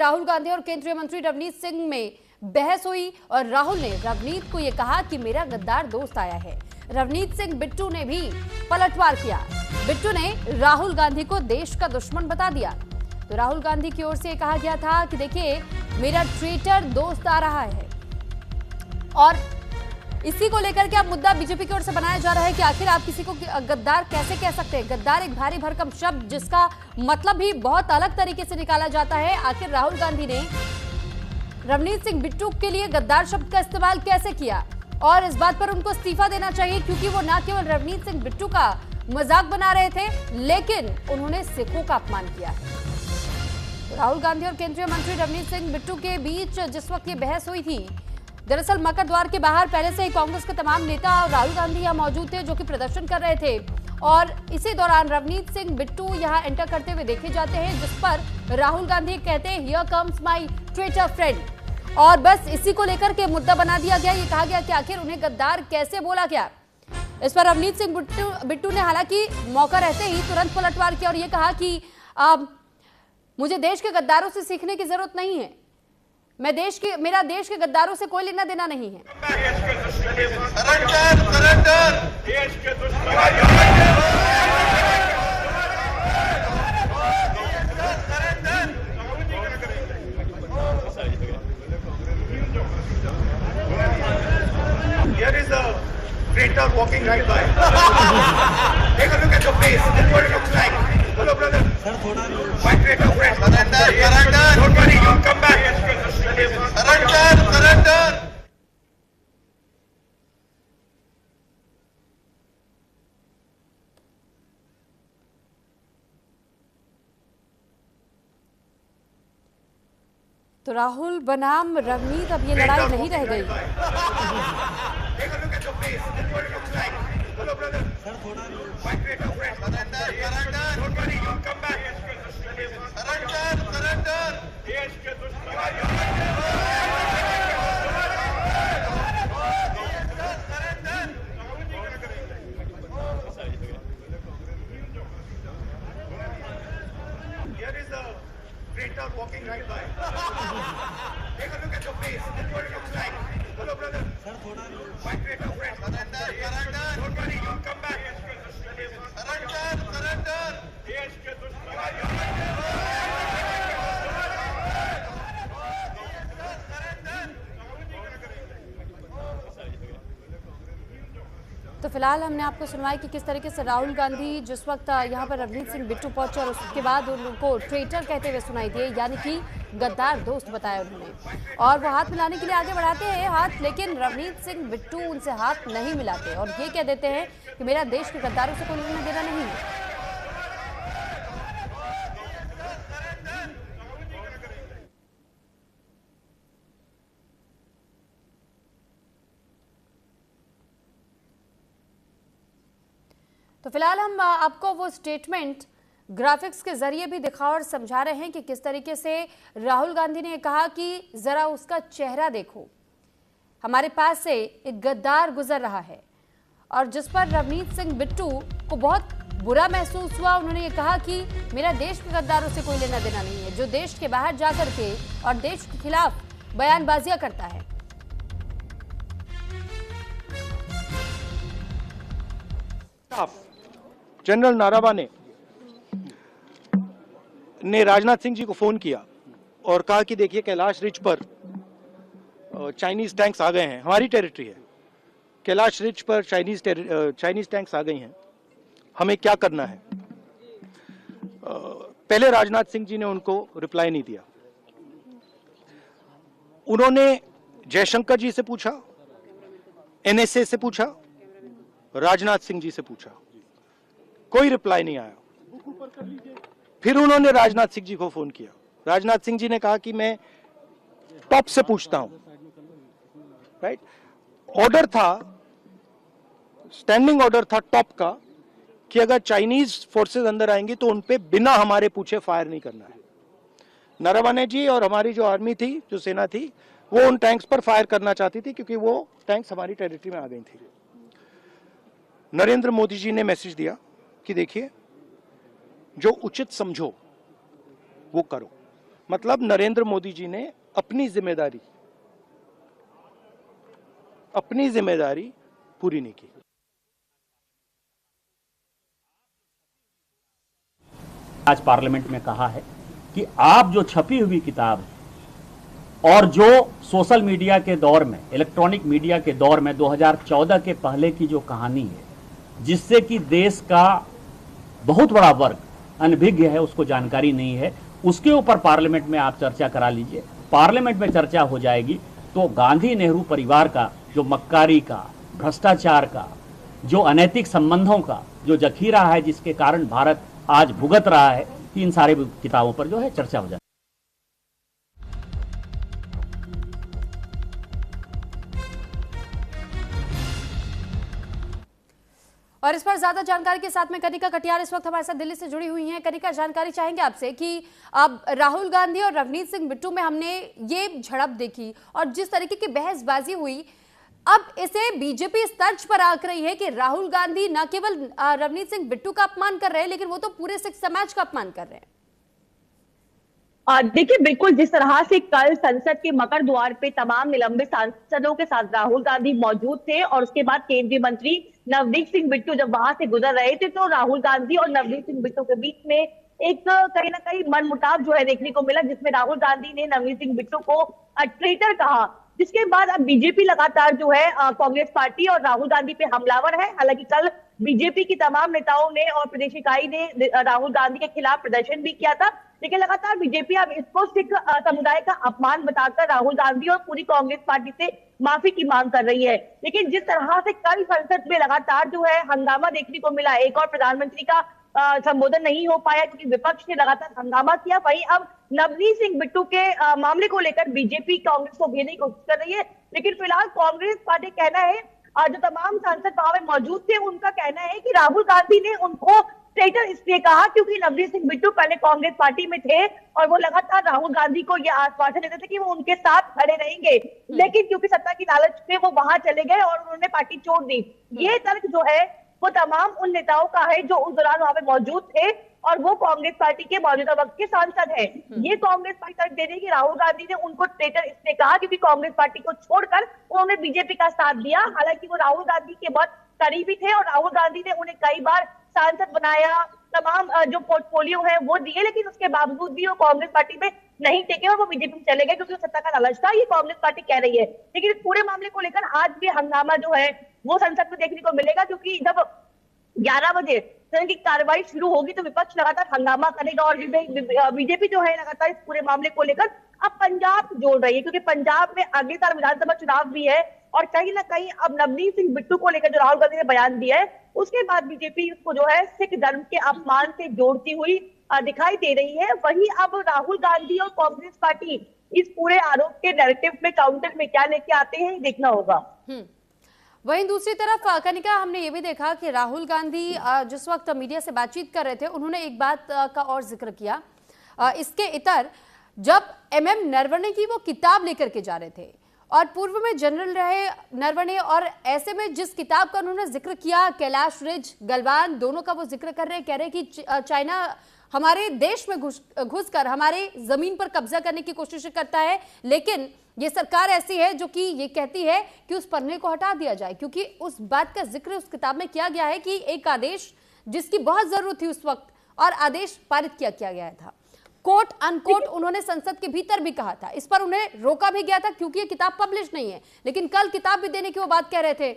राहुल गांधी और केंद्रीय मंत्री रवनीत सिंह में बहस हुई और राहुल ने रवनीत को यह कहा कि मेरा गद्दार दोस्त आया है। रवनीत सिंह बिट्टू ने भी पलटवार किया। बिट्टू ने राहुल गांधी को देश का दुश्मन बता दिया। तो राहुल गांधी की ओर से कहा गया था कि देखिए मेरा ट्रेटर दोस्त आ रहा है, और इसी को लेकर के अब मुद्दा बीजेपी की ओर से बनाया जा रहा है कि आखिर आप किसी को गद्दार कैसे कह सकते हैं। गद्दार एक भारी भरकम शब्द जिसका मतलब भी बहुत अलग तरीके से निकाला जाता है। आखिर राहुल गांधी ने रवनीत सिंह बिट्टू के लिए गद्दार शब्द का इस्तेमाल कैसे किया, और इस बात पर उनको इस्तीफा देना चाहिए, क्योंकि वो न केवल रवनीत सिंह बिट्टू का मजाक बना रहे थे, लेकिन उन्होंने सिखों का अपमान किया है। राहुल गांधी और केंद्रीय मंत्री रवनीत सिंह बिट्टू के बीच जिस वक्त ये बहस हुई थी, दरअसल मकर द्वार के बाहर पहले से ही कांग्रेस के तमाम नेता और राहुल गांधी यहां मौजूद थे, जो कि प्रदर्शन कर रहे थे, और इसी दौरान रवनीत सिंह बिट्टू यहां एंटर करते हुए देखे जाते हैं, जिस पर राहुल गांधी कहते हैं here comes my Twitter friend, और बस इसी को लेकर के मुद्दा बना दिया गया। ये कहा गया कि आखिर उन्हें गद्दार कैसे बोला गया। इस पर रवनीत सिंह बिट्टू ने हालांकि मौका रहते ही तुरंत पलटवार किया और ये कहा कि मुझे देश के गद्दारों से सीखने की जरूरत नहीं है, मेरा देश के गद्दारों से कोई लेना देना नहीं है। Here is a traitor walking right by. Take a look at the face. This is what it looks like. Hello, brother. My traitor friend. Surrender. Don't worry, you'll come back. Surrender. तो राहुल बनाम रवनीत अब ये लड़ाई नहीं रह गई। Take a look at the face. This is what it looks like. Hello, brother. My traitor friend. Surrender. Don't worry, you'll come back. Surrender. देश के Here is a traitor walking right by. Take a look at the face. This is what it looks like. Hello, brother. My traitor friend. Surrender. Don't worry, you'll come back. Surrender. देश के तो फिलहाल हमने आपको सुनवाई कि किस तरीके से राहुल गांधी जिस वक्त यहाँ पर रवनीत सिंह बिट्टू पहुंचे और उसके बाद उनको ट्रेटर कहते हुए सुनाई दिए, यानी कि गद्दार दोस्त बताया उन्होंने, और वो हाथ मिलाने के लिए आगे बढ़ाते हैं हाथ, लेकिन रवनीत सिंह बिट्टू उनसे हाथ नहीं मिलाते और ये कह देते हैं कि मेरा देश के गद्दारों से कोई लेना देना नहीं है। तो फिलहाल हम आपको वो स्टेटमेंट ग्राफिक्स के जरिए भी दिखा और समझा रहे हैं कि किस तरीके से राहुल गांधी ने कहा कि जरा उसका चेहरा देखो, हमारे पास से एक गद्दार गुजर रहा है, और जिस पर रवनीत सिंह बिट्टू को बहुत बुरा महसूस हुआ। उन्होंने ये कहा कि मेरा देश के गद्दारों से कोई लेना देना नहीं है, जो देश के बाहर जाकर के और देश के खिलाफ बयानबाजियां करता है। जनरल नारावा ने राजनाथ सिंह जी को फोन किया और कहा कि देखिए कैलाश रिज पर चाइनीज टैंक्स आ गए हैं, हमारी टेरिटरी है, कैलाश रिज पर चाइनीज टैंक्स आ गई हैं, हमें क्या करना है। पहले राजनाथ सिंह जी ने उनको रिप्लाई नहीं दिया। उन्होंने जयशंकर जी से पूछा, एनएसए से पूछा, राजनाथ सिंह जी से पूछा, कोई रिप्लाई नहीं आया। फिर उन्होंने राजनाथ सिंह जी को फोन किया। राजनाथ सिंह जी ने कहा कि मैं टॉप से पूछता हूं, राइट। ऑर्डर था, स्टैंडिंग ऑर्डर था टॉप का कि अगर चाइनीज फोर्सेस अंदर आएंगी तो उनपे बिना हमारे पूछे फायर नहीं करना है। नरवणे जी और हमारी जो आर्मी थी, जो सेना थी, वो उन टैंक्स पर फायर करना चाहती थी क्योंकि वो टैंक्स हमारी टेरिटरी में आ गई थी। नरेंद्र मोदी जी ने मैसेज दिया कि देखिए जो उचित समझो वो करो। मतलब नरेंद्र मोदी जी ने अपनी जिम्मेदारी पूरी नहीं की। आज पार्लियामेंट में कहा है कि आप जो छपी हुई किताब है और जो सोशल मीडिया के दौर में, इलेक्ट्रॉनिक मीडिया के दौर में 2014 के पहले की जो कहानी है, जिससे कि देश का बहुत बड़ा वर्ग अनभिज्ञ है, उसको जानकारी नहीं है, उसके ऊपर पार्लियामेंट में आप चर्चा करा लीजिए। पार्लियामेंट में चर्चा हो जाएगी तो गांधी नेहरू परिवार का जो मक्कारी का, भ्रष्टाचार का, जो अनैतिक संबंधों का जो जखीरा है, जिसके कारण भारत आज भुगत रहा है, इन सारे किताबों पर जो है चर्चा हो जाए। और इस पर ज्यादा जानकारी के साथ में कनिका कटियार इस वक्त हमारे साथ दिल्ली से जुड़ी हुई हैं। कनिका, जानकारी चाहेंगे आपसे कि अब राहुल गांधी और रवनीत सिंह बिट्टू में हमने ये झड़प देखी और जिस तरीके की बहसबाजी हुई, अब इसे बीजेपी इस तर्ज पर आंक रही है कि राहुल गांधी न केवल रवनीत सिंह बिट्टू का अपमान कर रहे हैं, लेकिन वो तो पूरे सिख समाज का अपमान कर रहे हैं। देखिए, बिल्कुल जिस तरह से कल संसद के मकर द्वार पे तमाम निलंबित सांसदों के साथ राहुल गांधी मौजूद थे और उसके बाद केंद्रीय मंत्री नवनीत सिंह बिट्टू जब वहां से गुजर रहे थे, तो राहुल गांधी और नवनीत सिंह बिट्टू के बीच में एक कहीं ना कहीं मनमुटाव जो है देखने को मिला, जिसमें राहुल गांधी ने नवनीत सिंह बिट्टू को ट्रेटर कहा। जिसके बाद अब बीजेपी लगातार जो है कांग्रेस पार्टी और राहुल गांधी पे हमलावर है। हालांकि कल बीजेपी की तमाम नेताओं ने और प्रदेश इकाई ने राहुल गांधी के खिलाफ प्रदर्शन भी किया था, लेकिन लगातार बीजेपी अब इसको सिख समुदाय का अपमान बताकर राहुल गांधी और पूरी कांग्रेस पार्टी से माफी की मांग कर रही है। लेकिन जिस तरह से कल संसद में लगातार जो है हंगामा देखने को मिला, एक और प्रधानमंत्री का संबोधन नहीं हो पाया क्योंकि विपक्ष ने लगातार हंगामा किया। वहीं अब नवनीत सिंह बिट्टू के मामले को लेकर बीजेपी कांग्रेस को घेरने की कोशिश कर रही है, लेकिन फिलहाल कांग्रेस पार्टी कहना है, जो तमाम सांसद वहां में मौजूद थे उनका कहना है कि राहुल गांधी ने उनको ट्रेटर इसलिए कहा क्योंकि नवनीत सिंह बिट्टू पहले कांग्रेस पार्टी में थे और वो लगातार राहुल गांधी को यह आश्वासन देते थे कि वो उनके साथ खड़े रहेंगे, लेकिन क्योंकि सत्ता की लालच में वो वहां चले गए और उन्होंने पार्टी छोड़ दी। ये तर्क जो है वो तमाम उन नेताओं का है जो उस दौरान वहां पे मौजूद थे और वो कांग्रेस पार्टी के मौजूदा वक्त के सांसद हैं। ये कांग्रेस पार्टी तर्क दे रही है कि राहुल गांधी ने उनको ट्रेटर इसलिए कहा क्योंकि कांग्रेस पार्टी को छोड़कर उन्होंने बीजेपी का साथ दिया। हालांकि वो राहुल गांधी के बहुत करीबी थे और राहुल गांधी ने उन्हें कई बार सांसद बनाया, तमाम जो पोर्टफोलियो है वो दिए, लेकिन उसके बावजूद भी वो कांग्रेस पार्टी में नहीं टेके और वो बीजेपी में चले गए क्योंकि सत्ता का लालच था, ये कांग्रेस पार्टी कह रही है। लेकिन इस पूरे मामले को लेकर आज भी हंगामा जो है वो संसद में देखने को मिलेगा, क्योंकि जब 11 बजे सदन की कार्रवाई शुरू होगी तो विपक्ष लगातार हंगामा करेगा और बीजेपी जो है लगातार इस पूरे मामले को लेकर अब पंजाब जोड़ रही है, क्योंकि पंजाब में अगले साल विधानसभा चुनाव भी है और कहीं ना कहीं अब नवनीत सिंह बिट्टू को लेकर जो राहुल गांधी ने बयान दिया है उसके बाद बीजेपी उसको जो है सिख धर्म के अपमान से जोड़ती हुई दिखाई दे रही है। वहीं अब राहुल गांधी और कांग्रेस पार्टी इस पूरे आरोप के नैरेटिव में, काउंटर में क्या लेके आते हैं देखना होगा। वहीं दूसरी तरफ कनिका, हमने ये भी देखा कि राहुल गांधी जिस वक्त मीडिया से बातचीत कर रहे थे उन्होंने एक बात का और जिक्र किया, इसके इतर जब MM नरवणे की वो किताब लेकर के जा रहे थे और पूर्व में जनरल रहे नरवणे, और ऐसे में जिस किताब का उन्होंने जिक्र किया, कैलाश रिज गलवान दोनों का वो जिक्र कर रहे हैं, कह रहे हैं कि चाइना हमारे देश में घुसकर हमारे जमीन पर कब्जा करने की कोशिश करता है, लेकिन ये सरकार ऐसी है जो कि ये कहती है कि उस पन्ने को हटा दिया जाए, क्योंकि उस बात का जिक्र उस किताब में किया गया है कि एक आदेश जिसकी बहुत जरूरत थी उस वक्त और आदेश पारित किया गया था, कोट अनकोट उन्होंने संसद के भीतर भी कहा था। इस पर उन्हें रोका भी गया था क्योंकि ये किताब पब्लिश नहीं है, लेकिन कल किताब भी देने की वो बात कह रहे थे।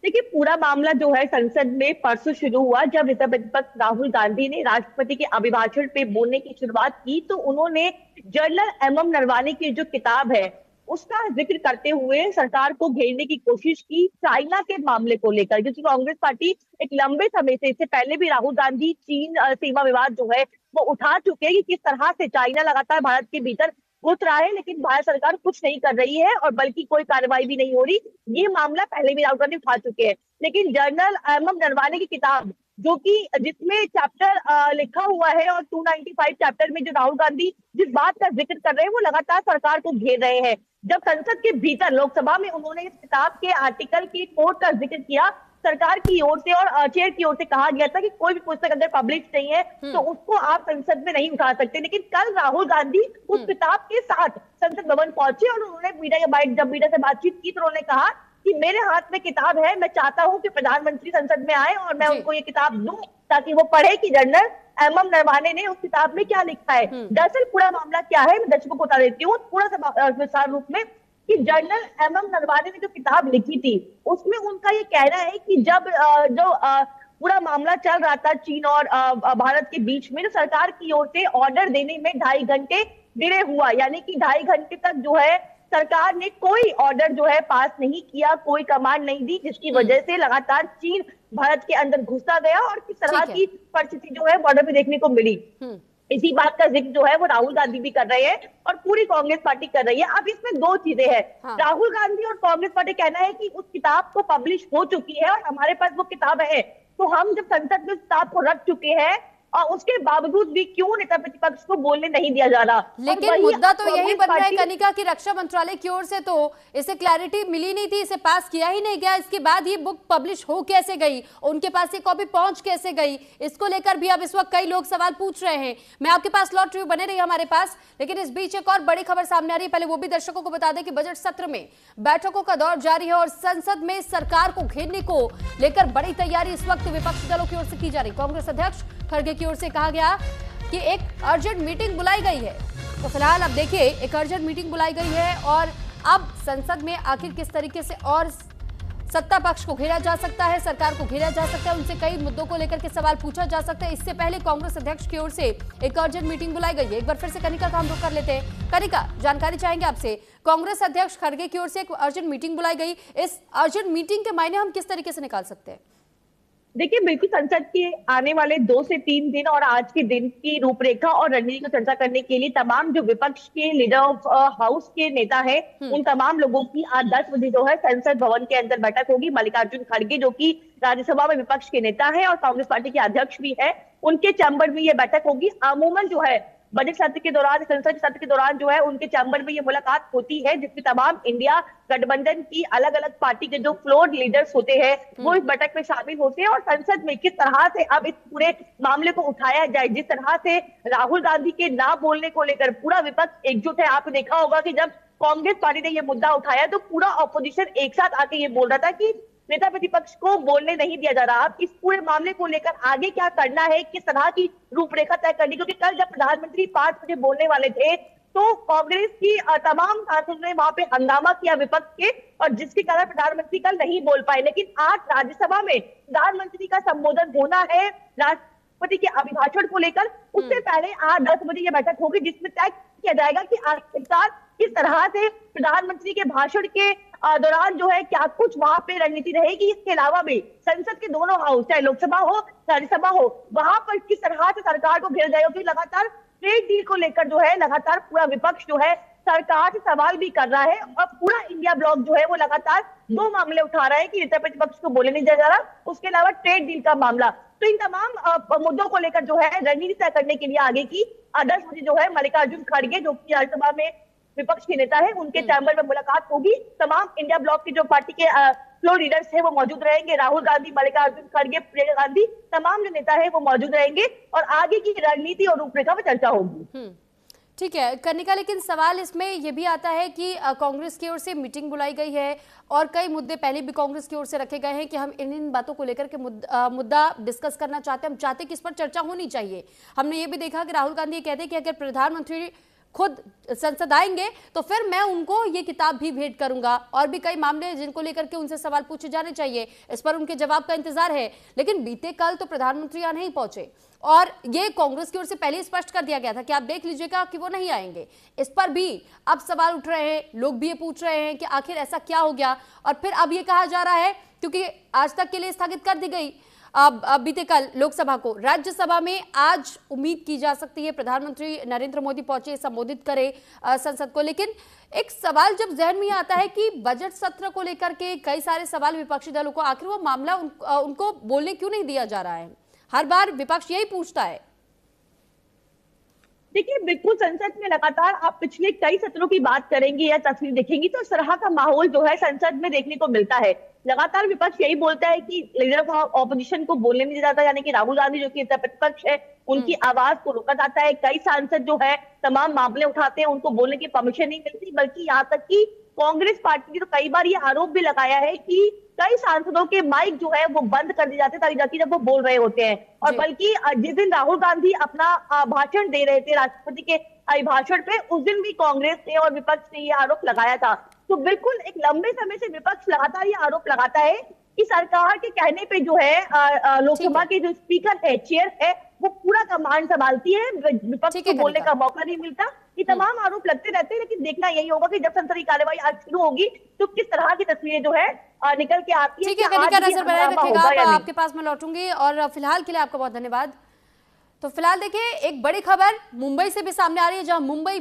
देखिए, पूरा मामला जो है संसद में परसों शुरू हुआ जब नेता प्रतिपक्ष राहुल गांधी ने राष्ट्रपति के अभिभाषण पे बोलने की शुरुआत की, तो उन्होंने जनरल MM नरवाने की जो किताब है उसका जिक्र करते हुए सरकार को घेरने की कोशिश की चाइना के मामले को लेकर, क्योंकि कांग्रेस पार्टी एक लंबे समय से, इससे पहले भी राहुल गांधी चीन सीमा विवाद जो है वो उठा चुके हैं कि किस तरह से चाइना लगातार भारत के भीतर घुस रहा है, लेकिन भारत सरकार कुछ नहीं कर रही है और बल्कि कोई कार्रवाई भी नहीं हो रही। ये मामला पहले भी राहुल गांधी उठा चुके हैं, लेकिन जनरल MM नरवाने की किताब जो कि जिसमें चैप्टर लिखा हुआ है और 295 चैप्टर में जो राहुल गांधी जिस बात का जिक्र कर रहे हैं वो लगातार सरकार को घेर रहे हैं। जब संसद के भीतर लोकसभा में उन्होंने इस किताब के आर्टिकल के कोट का जिक्र किया सरकार की ओर से और चेयर की ओर से कहा गया था कि कोई भी पुस्तक अगर पब्लिश नहीं है तो उसको आप संसद में नहीं उठा सकते। लेकिन कल राहुल गांधी उस किताब के साथ संसद भवन पहुंचे और उन्होंने जब मीडिया से बातचीत की तो उन्होंने कहा कि मेरे हाथ में किताब है, मैं चाहता हूं कि प्रधानमंत्री संसद में आए और मैं उनको ये किताब दूं ताकि वो पढ़े कि जनरल एमएम नरवाने ने उस किताब में क्या लिखा है। दरअसल पूरा मामला क्या है मैं दर्शकों को बता देती हूँ थोड़ा सा विस्तार रूप में कि जनरल एमएम नरवाने ने जो किताब लिखी थी उसमें उनका ये कहना है कि जब पूरा मामला चल रहा था चीन और भारत के बीच में, तो सरकार की ओर से ऑर्डर देने में 2.5 घंटे डिले हुआ, यानी कि 2.5 घंटे तक जो है सरकार ने कोई ऑर्डर जो है पास नहीं किया, कोई कमांड नहीं दी, जिसकी वजह से लगातार चीन भारत के अंदर घुसता गया और किस तरह की परिस्थिति जो है बॉर्डर पे देखने को मिली। इसी बात का जिक्र जो है वो राहुल गांधी भी कर रहे हैं और पूरी कांग्रेस पार्टी कर रही है। अब इसमें दो चीजें हैं। राहुल गांधी और कांग्रेस पार्टी कहना है कि उस किताब को पब्लिश हो चुकी है और हमारे पास वो किताब है, तो हम जब संसद में उस किताब को रख चुके हैं और उसके बावजूद भी क्यों नेता प्रतिपक्ष को बोलने नहीं दिया जा रहा। लेकिन मुद्दा तो यही बन रहा है कनिका की रक्षा मंत्रालय की ओर से तो इसे क्लैरिटी मिली नहीं थी, इसे पास किया ही नहीं गया, इसके बाद ये बुक पब्लिश हो कैसे गई, उनके पास ये कॉपी पहुंच कैसे गई, इसको लेकर भी अब इस वक्त कई लोग सवाल पूछ रहे हैं। मैं आपके पास लौट रही हूँ, बने रही हमारे पास। लेकिन इस बीच एक और बड़ी खबर सामने आ रही है, पहले वो भी दर्शकों को बता दें कि बजट सत्र में बैठकों का दौर जारी है और संसद में सरकार को घेरने को लेकर बड़ी तैयारी इस वक्त विपक्षी दलों की ओर से की जा रही। कांग्रेस अध्यक्ष खड़गे की ओर से कहा गया कि एक अर्जेंट मीटिंग बुलाई गई है। तो फिलहाल अब देखिए एक अर्जेंट मीटिंग बुलाई गई है और अब संसद में आखिर किस तरीके से और सत्ता पक्ष को घेरा जा सकता है, सरकार को घेरा जा सकता है, उनसे कई मुद्दों को लेकर के सवाल पूछा जा सकता है। इससे पहले कांग्रेस अध्यक्ष की ओर से एक अर्जेंट मीटिंग बुलाई गई है। एक बार फिर से कनिका का हम रुख कर लेते हैं। कनिका, जानकारी चाहेंगे आपसे, कांग्रेस अध्यक्ष खड़गे की ओर से एक अर्जेंट मीटिंग बुलाई गई, इस अर्जेंट मीटिंग के मायने हम किस तरीके से निकाल सकते हैं? देखिए, बिल्कुल संसद के आने वाले 2 से 3 दिन और आज के दिन की रूपरेखा और रणनीति को चर्चा करने के लिए तमाम जो विपक्ष के लीडर ऑफ हाउस के नेता है उन तमाम लोगों की आज 10 बजे जो है संसद भवन के अंदर बैठक होगी। मल्लिकार्जुन खड़गे जो कि राज्यसभा में विपक्ष के नेता है और कांग्रेस पार्टी के अध्यक्ष भी है, उनके चैम्बर में ये बैठक होगी। अमूमन जो है बजट सत्र के दौरान, संसद सत्र के दौरान जो है उनके चैम्बर में ये मुलाकात होती है जिसमें तमाम इंडिया गठबंधन की अलग अलग पार्टी के जो फ्लोर लीडर्स होते हैं वो इस बैठक में शामिल होते हैं और संसद में किस तरह से अब इस पूरे मामले को उठाया जाए। जिस तरह से राहुल गांधी के ना बोलने को लेकर पूरा विपक्ष एकजुट है। आपने देखा होगा कि जब कांग्रेस पार्टी ने यह मुद्दा उठाया तो पूरा ऑपोजिशन एक साथ आके ये बोल रहा था कि नेता प्रतिपक्ष को बोलने नहीं दिया जा रहा। अब इस पूरे मामले को लेकर आगे क्या करना है, किस तरह की रूपरेखा तय करनी, क्योंकि कल जब प्रधानमंत्री 5 बजे बोलने वाले थे तो कांग्रेस की तमाम सांसदों ने वहां पे हंगामा किया विपक्ष के और जिसके कारण प्रधानमंत्री कल नहीं बोल पाए। लेकिन आज राज्यसभा में प्रधानमंत्री का संबोधन होना है राष्ट्रपति के अभिभाषण को लेकर, उससे पहले आज 10 बजे यह बैठक होगी जिसमें तय किया जाएगा कि आखिरकार किस तरह से प्रधानमंत्री के भाषण के दौरान जो है क्या कुछ वहां पे रणनीति रहेगी। इसके अलावा भी संसद के दोनों हाउस, चाहे लोकसभा हो राज्यसभा हो, वहां पर किस तरह से सरकार को घेरा जाएगा, क्योंकि लगातार ट्रेड डील को लेकर जो है लगातार पूरा विपक्ष जो है सरकार से सवाल भी कर रहा है और पूरा इंडिया ब्लॉक जो है वो लगातार 2 मामले उठा रहा है कि नेता प्रतिपक्ष को बोलने नहीं दिया जा रहा, उसके अलावा ट्रेड डील का मामला। तो इन तमाम मुद्दों को लेकर जो है रणनीति तय करने के लिए आगे की 10 बजे जो है मल्लिकार्जुन खड़गे जो कि राज्यसभा में विपक्ष के नेता है उनके चैम्बर में मुलाकात होगी। तमाम इंडिया ब्लॉक के जो पार्टी के फ्लोर लीडर्स है वो मौजूद रहेंगे, राहुल गांधी, मल्लिकार्जुन खड़गे, प्रियंका गांधी, तमाम जो नेता है वो मौजूद रहेंगे और आगे की रणनीति और रूपरेखा पर चर्चा होगी। ठीक है कनिका, लेकिन सवाल इसमें यह भी आता है कि कांग्रेस की ओर से मीटिंग बुलाई गई है और कई मुद्दे पहले भी कांग्रेस की ओर से रखे गए हैं कि हम इन बातों को लेकर के मुद्दा डिस्कस करना चाहते हैं, हम चाहते हैं कि इस पर चर्चा होनी चाहिए। हमने ये भी देखा कि राहुल गांधी ये कहते हैं कि अगर प्रधानमंत्री खुद संसद आएंगे तो फिर मैं उनको ये किताब भी भेंट करूंगा और भी कई मामले हैं जिनको लेकर के उनसे सवाल पूछे जाने चाहिए, इस पर उनके जवाब का इंतजार है। लेकिन बीते कल तो प्रधानमंत्री यहाँ नहीं पहुंचे और ये कांग्रेस की ओर से पहले ही स्पष्ट कर दिया गया था कि आप देख लीजिएगा कि वो नहीं आएंगे। इस पर भी अब सवाल उठ रहे हैं, लोग भी ये पूछ रहे हैं कि आखिर ऐसा क्या हो गया। और फिर अब ये कहा जा रहा है क्योंकि आज तक के लिए स्थगित कर दी गई अब बीते कल लोकसभा को, राज्यसभा में आज उम्मीद की जा सकती है प्रधानमंत्री नरेंद्र मोदी पहुंचे, संबोधित करे संसद को। लेकिन एक सवाल जब जहन में आता है कि बजट सत्र को लेकर के कई सारे सवाल विपक्षी दलों को, आखिर वो मामला उनको बोलने क्यों नहीं दिया जा रहा है? हर बार विपक्ष यही पूछता है। देखिए, बिल्कुल संसद में लगातार आप पिछले कई सत्रों की बात करेंगे या तस्वीर देखेंगी तो इस तरह का माहौल जो है संसद में देखने को मिलता है। लगातार विपक्ष यही बोलता है कि लीडर ऑफ ऑपोजिशन को बोलने नहीं दिया जाता, यानी कि राहुल गांधी जो कि प्रतिपक्ष है उनकी आवाज को रोका जाता है। कई सांसद जो है तमाम मामले उठाते हैं, उनको बोलने की परमिशन नहीं मिलती, बल्कि यहाँ तक कि कांग्रेस पार्टी ने तो कई बार ये आरोप भी लगाया है कि कई सांसदों के माइक जो है वो बंद कर दिए जाते हैं ताकि जब वो बोल रहे होते हैं। और बल्कि जिस दिन राहुल गांधी अपना भाषण दे रहे थे राष्ट्रपति के अभिभाषण पे, उस दिन भी कांग्रेस ने और विपक्ष ने ये आरोप लगाया था। तो बिल्कुल एक लंबे समय से विपक्ष लगातार ये आरोप लगाता है कि सरकार के कहने पे जो है लोकसभा के जो स्पीकर है, चेयर है, वो पूरा कमांड संभालती है, विपक्ष को बोलने का मौका नहीं मिलता। ये तमाम आरोप लगते रहते हैं, लेकिन देखना यही होगा कि जब संसदीय कार्यवाही आज शुरू होगी तो किस तरह की तस्वीरें जो है निकल के आती है। ठीक है, कनिका, नजर बनाए रखिएगा, आपके पास मैं लौटूंगी। और फिलहाल के लिए आपका बहुत धन्यवाद। तो फिलहाल देखिए, एक बड़ी खबर मुंबई से भी सामने आ रही है, जहां मुंबई